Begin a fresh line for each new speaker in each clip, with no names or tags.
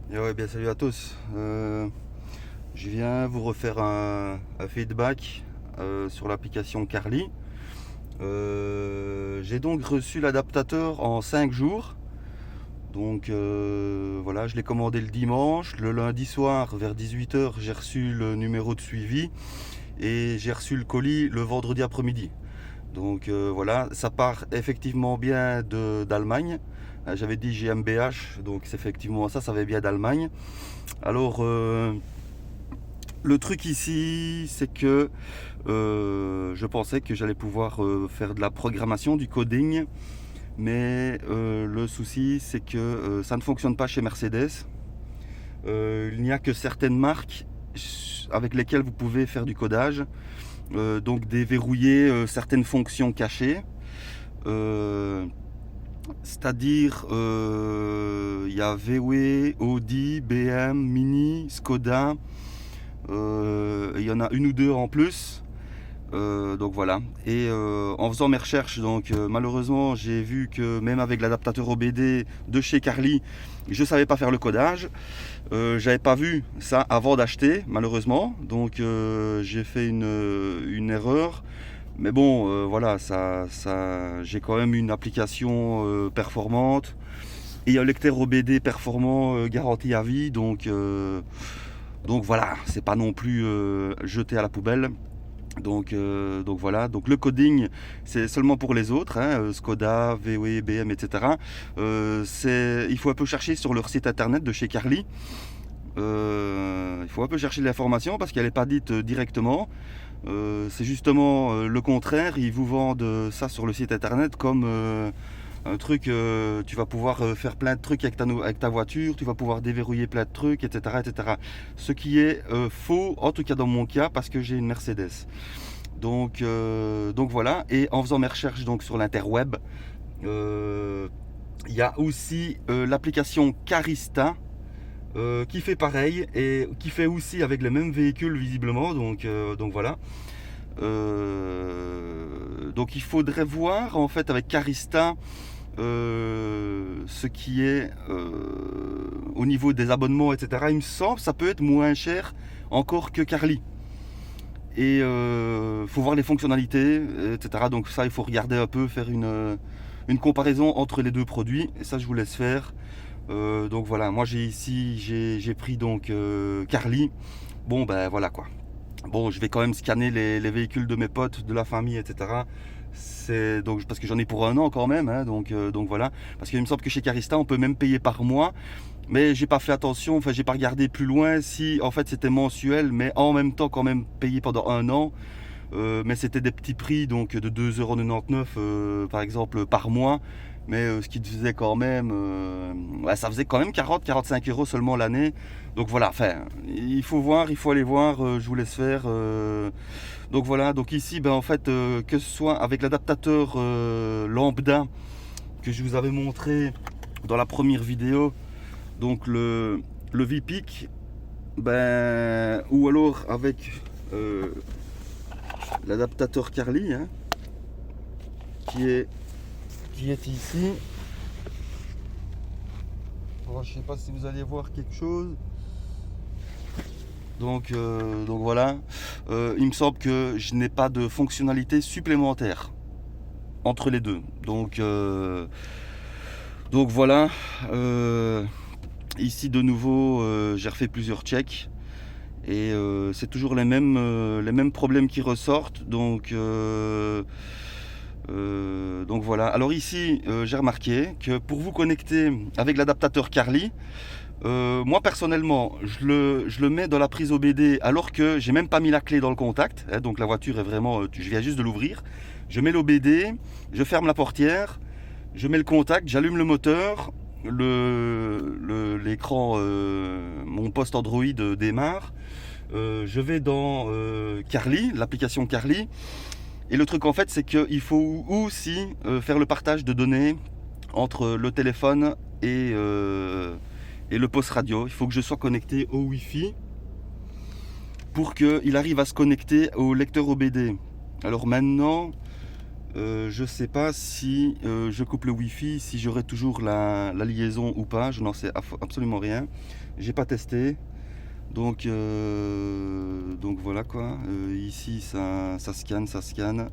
Et ouais, bien salut à tous. Je viens vous refaire un feedback sur l'application Carly. J'ai donc reçu l'adaptateur en 5 jours. Donc voilà, je l'ai commandé le dimanche. Le lundi soir, vers 18 h, j'ai reçu le numéro de suivi et j'ai reçu le colis le vendredi après-midi. Donc voilà, ça part effectivement bien d'Allemagne. J'avais dit GmbH, donc c'est effectivement ça va bien d'Allemagne. Alors, le truc ici, c'est que je pensais que j'allais pouvoir faire de la programmation, du coding, mais le souci, c'est que ça ne fonctionne pas chez Mercedes. Il n'y a que certaines marques avec lesquelles vous pouvez faire du codage, donc déverrouiller certaines fonctions cachées. Euh, C'est-à-dire, il y a VW, Audi, BM, Mini, Skoda. Il y en a une ou deux en plus. Donc voilà. Et en faisant mes recherches, donc malheureusement, j'ai vu que même avec l'adaptateur OBD de chez Carly, je ne savais pas faire le codage. J'avais pas vu ça avant d'acheter, malheureusement. Donc j'ai fait une erreur. Mais bon, voilà, j'ai quand même une application performante et un lecteur OBD performant garanti à vie. Donc voilà, c'est pas non plus jeté à la poubelle. Donc voilà, donc le coding c'est seulement pour les autres, hein, Skoda, VW, BM, etc. Il faut un peu chercher sur leur site internet de chez Carly. Il faut un peu chercher l'information parce qu'elle n'est pas dite directement. C'est justement le contraire, ils vous vendent ça sur le site internet comme un truc, tu vas pouvoir faire plein de trucs avec ta voiture, tu vas pouvoir déverrouiller plein de trucs, etc. etc. Ce qui est faux, en tout cas dans mon cas, parce que j'ai une Mercedes. Donc voilà, et en faisant mes recherches donc, sur l'interweb, il y a aussi l'application Carista qui fait pareil et qui fait aussi avec les mêmes véhicules visiblement. Donc voilà. Donc il faudrait voir en fait avec Carista ce qui est au niveau des abonnements, etc. Il me semble que ça peut être moins cher encore que Carly. Et faut voir les fonctionnalités, etc. Donc ça, il faut regarder un peu, faire une comparaison entre les deux produits. Et ça, je vous laisse faire. Donc voilà, moi j'ai pris donc Carly. Bon ben voilà quoi. Bon, je vais quand même scanner les véhicules de mes potes, de la famille, etc. C'est donc parce que j'en ai pour un an quand même, hein, donc voilà. Parce qu'il me semble que chez Carista, on peut même payer par mois, mais j'ai pas fait attention. Enfin, j'ai pas regardé plus loin si en fait c'était mensuel, mais en même temps quand même payé pendant un an. Mais c'était des petits prix donc de 2,99 € par exemple par mois. Mais ce qui faisait quand même, ouais, ça faisait quand même 40-45 € seulement l'année. Donc voilà, enfin, il faut voir, il faut aller voir, je vous laisse faire. Donc voilà, donc ici, ben, en fait, que ce soit avec l'adaptateur lambda que je vous avais montré dans la première vidéo, donc le VPIC, ben, ou alors avec l'adaptateur Carly, hein, qui est ici. Alors, je sais pas si vous allez voir quelque chose. Donc voilà. Il me semble que je n'ai pas de fonctionnalité supplémentaire entre les deux. Donc voilà. Ici de nouveau, j'ai refait plusieurs checks. Et c'est toujours les mêmes problèmes qui ressortent. Donc voilà. Alors ici, j'ai remarqué que pour vous connecter avec l'adaptateur Carly, moi personnellement, je le mets dans la prise OBD alors que j'ai même pas mis la clé dans le contact. Hein, donc la voiture est vraiment, je viens juste de l'ouvrir. Je mets l'OBD, je ferme la portière, je mets le contact, j'allume le moteur, l'écran, mon poste Android démarre. Je vais dans Carly, l'application Carly. Et le truc en fait, c'est qu'il faut aussi faire le partage de données entre le téléphone et le poste radio. Il faut que je sois connecté au Wi-Fi pour qu'il arrive à se connecter au lecteur OBD. Alors maintenant, Je sais pas si je coupe le Wi-Fi, si j'aurai toujours la liaison ou pas, je n'en sais absolument rien. J'ai pas testé. Donc voilà quoi. Ici ça scanne, ça scanne.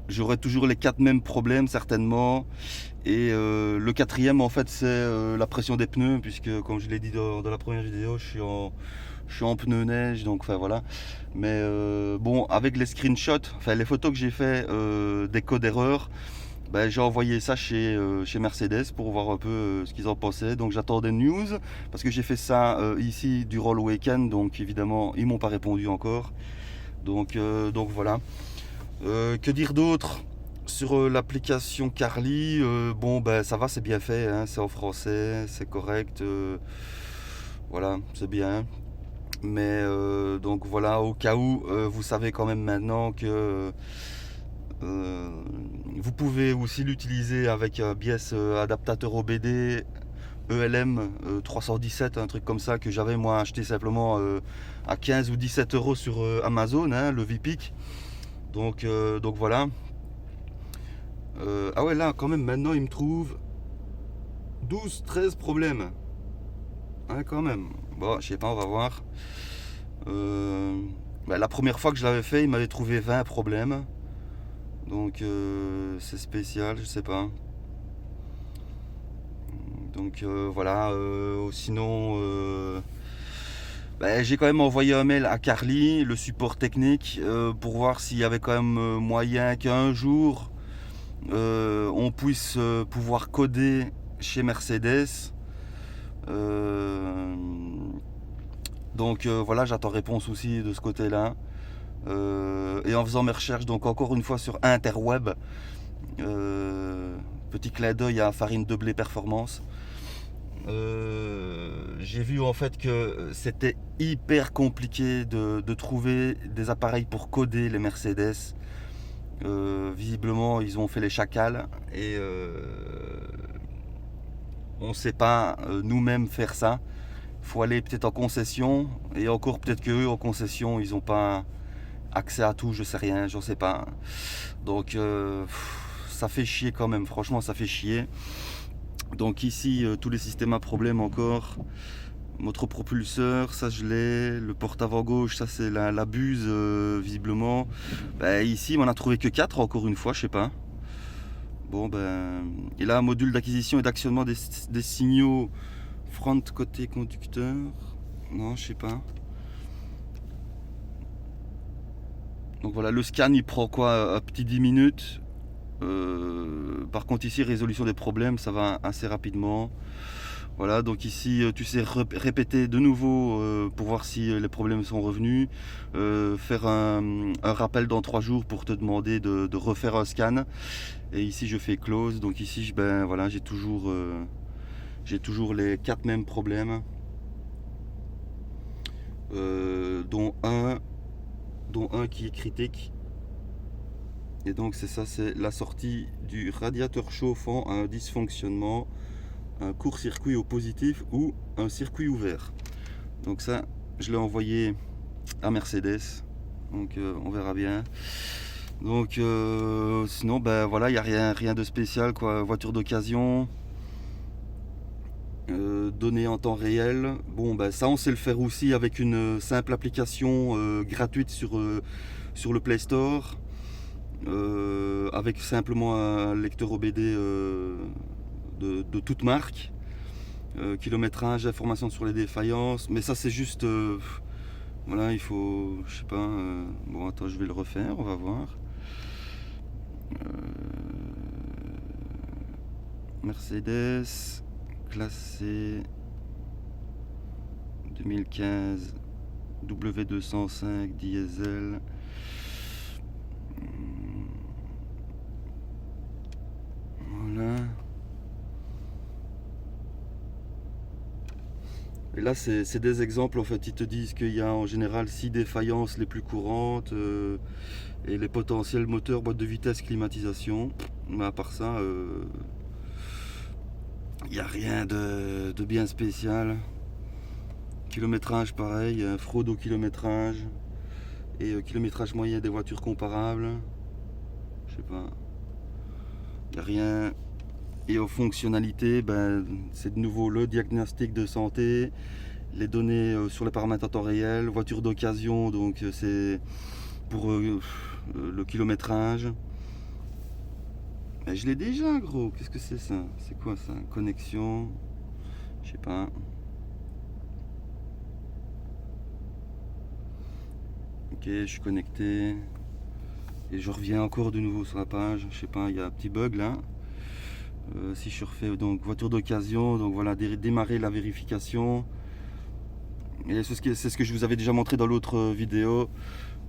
J'aurai toujours les 4 mêmes problèmes certainement. Et le quatrième en fait c'est la pression des pneus, puisque comme je l'ai dit dans la première vidéo, je suis en pneu neige, donc enfin voilà. Mais bon, avec les screenshots, enfin les photos que j'ai fait des codes erreurs, ben, j'ai envoyé ça chez Mercedes pour voir un peu ce qu'ils en pensaient. Donc j'attends des news, parce que j'ai fait ça ici durant le week-end, donc évidemment ils m'ont pas répondu encore. Donc voilà. Que dire d'autre sur l'application Carly? Bon ben ça va, c'est bien fait, hein, c'est en français, c'est correct, voilà, c'est bien. Mais donc voilà, au cas où, vous savez quand même maintenant que vous pouvez aussi l'utiliser avec un biais adaptateur OBD ELM 317, un truc comme ça, que j'avais moi acheté simplement à 15 ou 17 euros sur Amazon, hein, le VPIC. Donc voilà. Ah ouais, là quand même maintenant il me trouve 12-13 problèmes. Hein, quand même. Bon, je sais pas, on va voir. La première fois que je l'avais fait, il m'avait trouvé 20 problèmes. Donc c'est spécial, je sais pas. Donc voilà, sinon j'ai quand même envoyé un mail à Carly, le support technique, pour voir s'il y avait quand même moyen qu'un jour on puisse pouvoir coder chez Mercedes. Donc voilà, j'attends réponse aussi de ce côté-là. Et en faisant mes recherches, donc encore une fois sur Interweb, petit clin d'œil à Farine de Blé Performance, j'ai vu en fait que c'était hyper compliqué de trouver des appareils pour coder les Mercedes. Visiblement ils ont fait les chacals et on ne sait pas nous-mêmes faire ça. Il faut aller peut-être en concession, et encore peut-être qu'eux en concession ils n'ont pas accès à tout, je sais rien, j'en sais pas. Donc ça fait chier quand même, franchement ça fait chier. Donc ici tous les systèmes à problème encore. Moteur propulseur, ça je l'ai. Le porte-avant gauche, ça c'est la buse visiblement. Ici on a trouvé que 4 encore une fois, je sais pas. Bon et là module d'acquisition et d'actionnement des signaux front côté conducteur. Non, je sais pas. Donc voilà, le scan il prend quoi, un petit 10 minutes. Par contre ici résolution des problèmes, ça va assez rapidement. Voilà, donc ici tu sais répéter de nouveau pour voir si les problèmes sont revenus, faire un rappel dans 3 jours pour te demander de refaire un scan. Et ici je fais close, donc ici voilà, j'ai toujours les 4 mêmes problèmes, dont un qui est critique. Et donc c'est ça, c'est la sortie du radiateur chauffant à un dysfonctionnement, un court-circuit au positif ou un circuit ouvert. Donc ça, je l'ai envoyé à Mercedes, donc on verra bien. Donc sinon voilà, il n'y a rien de spécial quoi. Voiture d'occasion, données en temps réel. Bon ça on sait le faire aussi avec une simple application gratuite sur le Play Store. Avec simplement un lecteur OBD de toute marque, kilométrage, information sur les défaillances, mais ça c'est juste voilà, il faut, je sais pas, bon attends, je vais le refaire, on va voir. Mercedes classé 2015 W205 diesel. Voilà. Et là c'est des exemples en fait, ils te disent qu'il y a en général 6 défaillances les plus courantes, et les potentiels moteurs, boîte de vitesse, climatisation. Mais à part ça, il n'y a rien de bien spécial. Kilométrage pareil, fraude au kilométrage. Et kilométrage moyen des voitures comparables. Je sais pas. Il n'y a rien. Et aux fonctionnalités, ben, c'est de nouveau le diagnostic de santé, les données sur les paramètres en temps réel, voiture d'occasion, donc c'est pour le kilométrage. Ben, je l'ai déjà, gros. Qu'est-ce que c'est ça? C'est quoi ça? Connexion? Je sais pas. Ok, je suis connecté. Et je reviens encore de nouveau sur la page. Je sais pas, il y a un petit bug là. Si je refais donc voiture d'occasion, donc voilà, démarrer la vérification. Et c'est ce que je vous avais déjà montré dans l'autre vidéo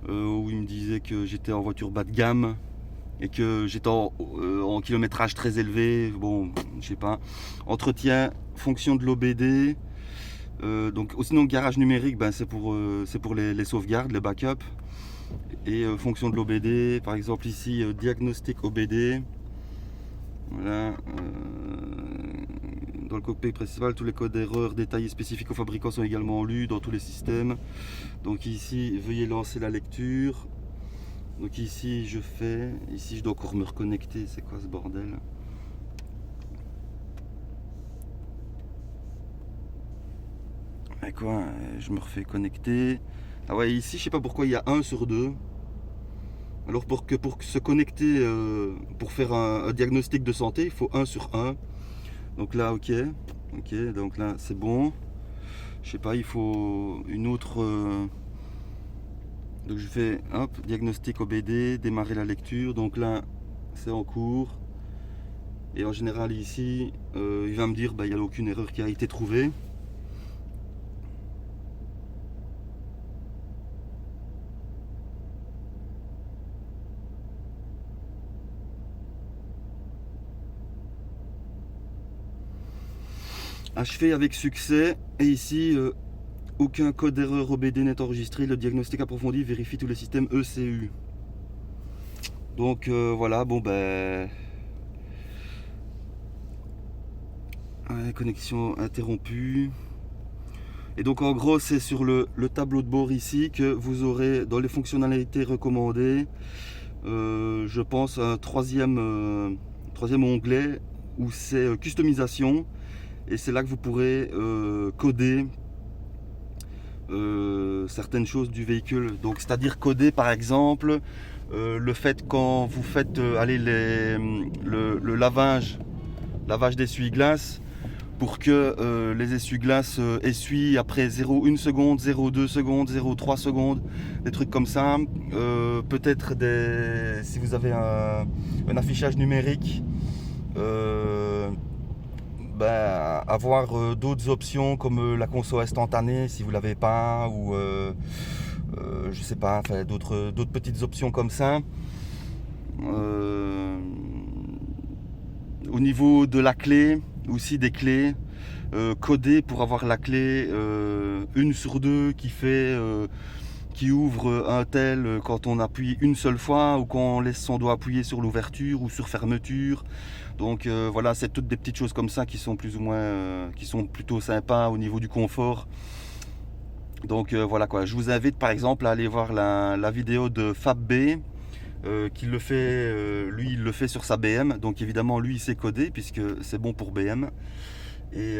où il me disait que j'étais en voiture bas de gamme et que j'étais en kilométrage très élevé. Bon, je sais pas. Entretien, fonction de l'OBD. Donc sinon garage numérique, ben, c'est pour les sauvegardes, les backups. Et fonction de l'OBD, par exemple ici diagnostic OBD. Voilà, dans le cockpit principal, tous les codes d'erreur détaillés spécifiques aux fabricants sont également lus dans tous les systèmes. Donc ici, veuillez lancer la lecture. Donc ici, ici je dois encore me reconnecter. C'est quoi ce bordel? Et quoi, je me refais connecter. Ah ouais, ici, je sais pas pourquoi il y a 1 sur 2. Alors pour se connecter, pour faire un diagnostic de santé, il faut 1 sur 1. Donc là, ok, donc là c'est bon. Je sais pas, il faut une autre. Donc je fais hop, diagnostic OBD, démarrer la lecture. Donc là, c'est en cours. Et en général ici, il va me dire bah, il n'y a aucune erreur qui a été trouvée. Achevé avec succès. Et ici, aucun code d'erreur OBD n'est enregistré. Le diagnostic approfondi vérifie tous les systèmes ECU. Donc voilà, bon ben. Connexion interrompue. Et donc en gros, c'est sur le tableau de bord ici que vous aurez dans les fonctionnalités recommandées, je pense, un troisième onglet où c'est customisation. Et c'est là que vous pourrez coder certaines choses du véhicule. Donc c'est-à-dire coder par exemple le fait quand vous faites le lavage d'essuie-glace, pour que les essuie-glaces essuient après 0,1 seconde, 0,2 secondes, 0,3 secondes, des trucs comme ça. Peut-être si vous avez un affichage numérique, avoir d'autres options comme la console instantanée si vous l'avez pas, ou je sais pas, enfin, d'autres petites options comme ça. Au niveau de la clé, aussi des clés codées pour avoir la clé 1 sur 2 qui ouvre un tel quand on appuie une seule fois, ou quand on laisse son doigt appuyer sur l'ouverture ou sur fermeture. Donc voilà, c'est toutes des petites choses comme ça qui sont plus ou moins qui sont plutôt sympas au niveau du confort. Donc voilà quoi, je vous invite par exemple à aller voir la vidéo de FabB qui le fait, lui il le fait sur sa BM, donc évidemment lui il sait coder puisque c'est bon pour BM. Et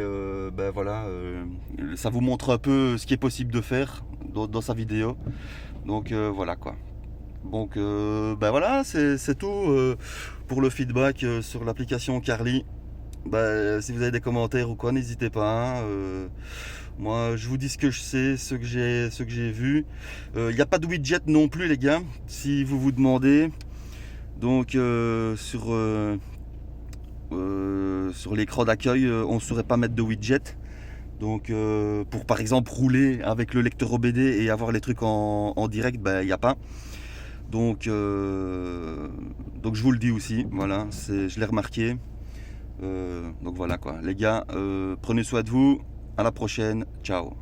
voilà, ça vous montre un peu ce qui est possible de faire dans sa vidéo. Donc voilà quoi. Donc voilà, c'est tout pour le feedback sur l'application Carly. Si vous avez des commentaires ou quoi, n'hésitez pas. Moi je vous dis ce que je sais, ce que j'ai vu. Il n'y a pas de widget non plus les gars, si vous vous demandez. Donc sur l'écran d'accueil, on ne saurait pas mettre de widget. Donc pour par exemple rouler avec le lecteur OBD et avoir les trucs en direct, il n'y a pas. Donc je vous le dis aussi, voilà, je l'ai remarqué. Donc voilà quoi, les gars, prenez soin de vous, à la prochaine, ciao.